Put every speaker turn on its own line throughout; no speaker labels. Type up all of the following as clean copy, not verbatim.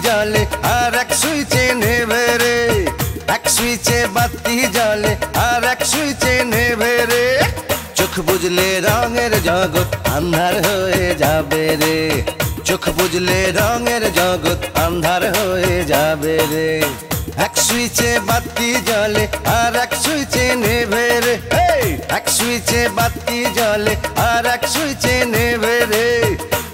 জ্বলে আর এক সুইচে নেভে রে, এক সুইচে বাতি জ্বলে আর এক সুইচে নেভে রে। চোখ বুঝলে রঙের জগৎ আন্ধার হয়ে যাবে রে, চোখ বুঝলে রঙের জগৎ আন্ধার হয়ে যাবে রে। এক সুইচে বাতি জ্বলে আর এক সুইচে নেভে রে, এক সুইচে বাতি জ্বলে আর এক সুইচে নেভে রে।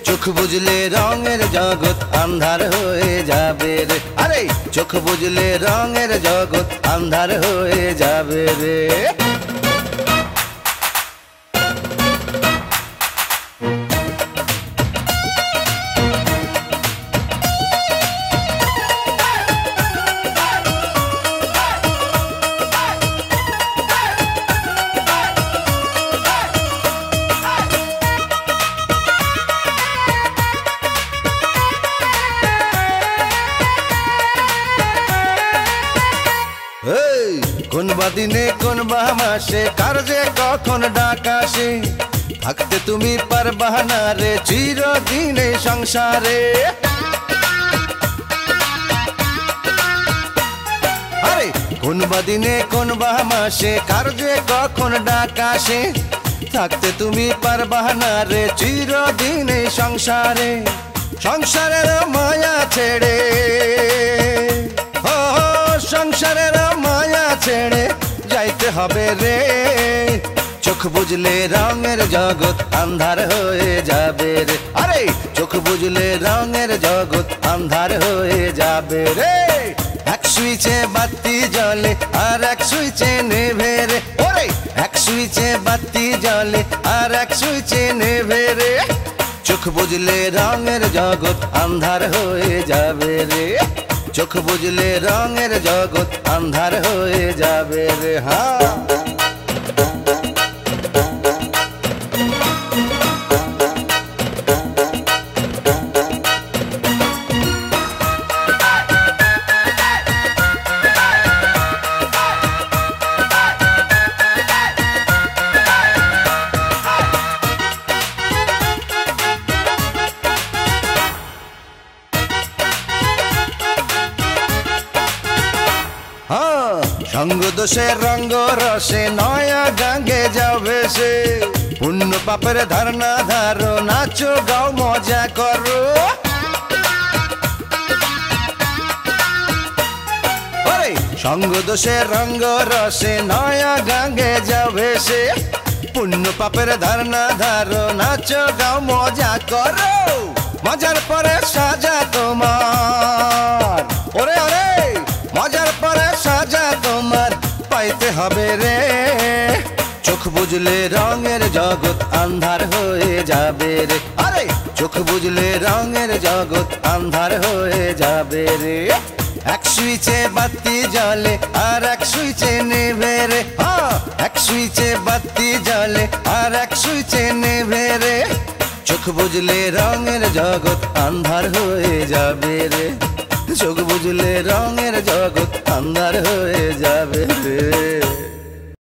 চোখ বুঝলে রঙের জগৎ আন্ধার হয়ে যাবে রে, আরে চোখ বুঝলে রঙের জগৎ আন্ধার হয়ে যাবে রে। কোন বা দিনে কোন বা মাসে কার যে কখন ডাক আসে, থাকতে তুমি পারবা না রে চিরদিনে সংসারে। আরে কোন বা দিনে কোন বা মাসে কার যে কখন ডাক আসে, থাকতে তুমি পারবা না রে চিরদিনে সংসারে। সংসারের মায়া ছেড়ে, সংসারের মায়া ছেড়ে যাইতে হবে রে। চোখ বুঝলে রঙের জগৎ আন্ধার হয়ে যাবে রে, আরে চোখ বুঝলে রঙের জগৎ আন্ধার হয়ে যাবে রে। এক সুইচে বাতি জ্বলে আর এক সুইচে নেভে রে, ওরে এক সুইচে বাতি জ্বলে আর এক সুইচে নেভে রে। চোখ বুঝলে রঙের জগৎ আন্ধার হয়ে যাবে রে, চোখ বুঝলে রঙের জগৎ আন্ধার হয়ে যাবে রে। হ্যাঁ সঙ্গ দোষে রঙ্গ রসে নয়া গাঙ্গে যাবে সে, পুণ্য পাপের ধারণা ধারো নাচো গাও মজা করো। সঙ্গ দোষে রঙ্গ রসে নয়া গাঙ্গে যাবে সে, পুণ্য পাপের ধারণা ধারো নাচো গাও মজা করো। মজার পরে সাজা তোমার, ওরে ওরে মজার পরে সাজা তোমার পাইতে হবে রে। চোখ বুঝলে রঙের জগৎ আন্ধার হয়ে যাবে রে, আরে চোখ বুঝলে রঙের জগৎ আন্ধার হয়ে যাবে রে। এক সুইচে বাতি জ্বলে আর এক সুইচে নেভে রে, এক সুইচে বাতি জ্বলে আর এক সুইচে নেভে রে। চোখ বুঝলে রঙের জগৎ আন্ধার হয়ে যাবে রে, চোখ বুঝলে রঙের জগৎ আন্ধার হয়ে যাবে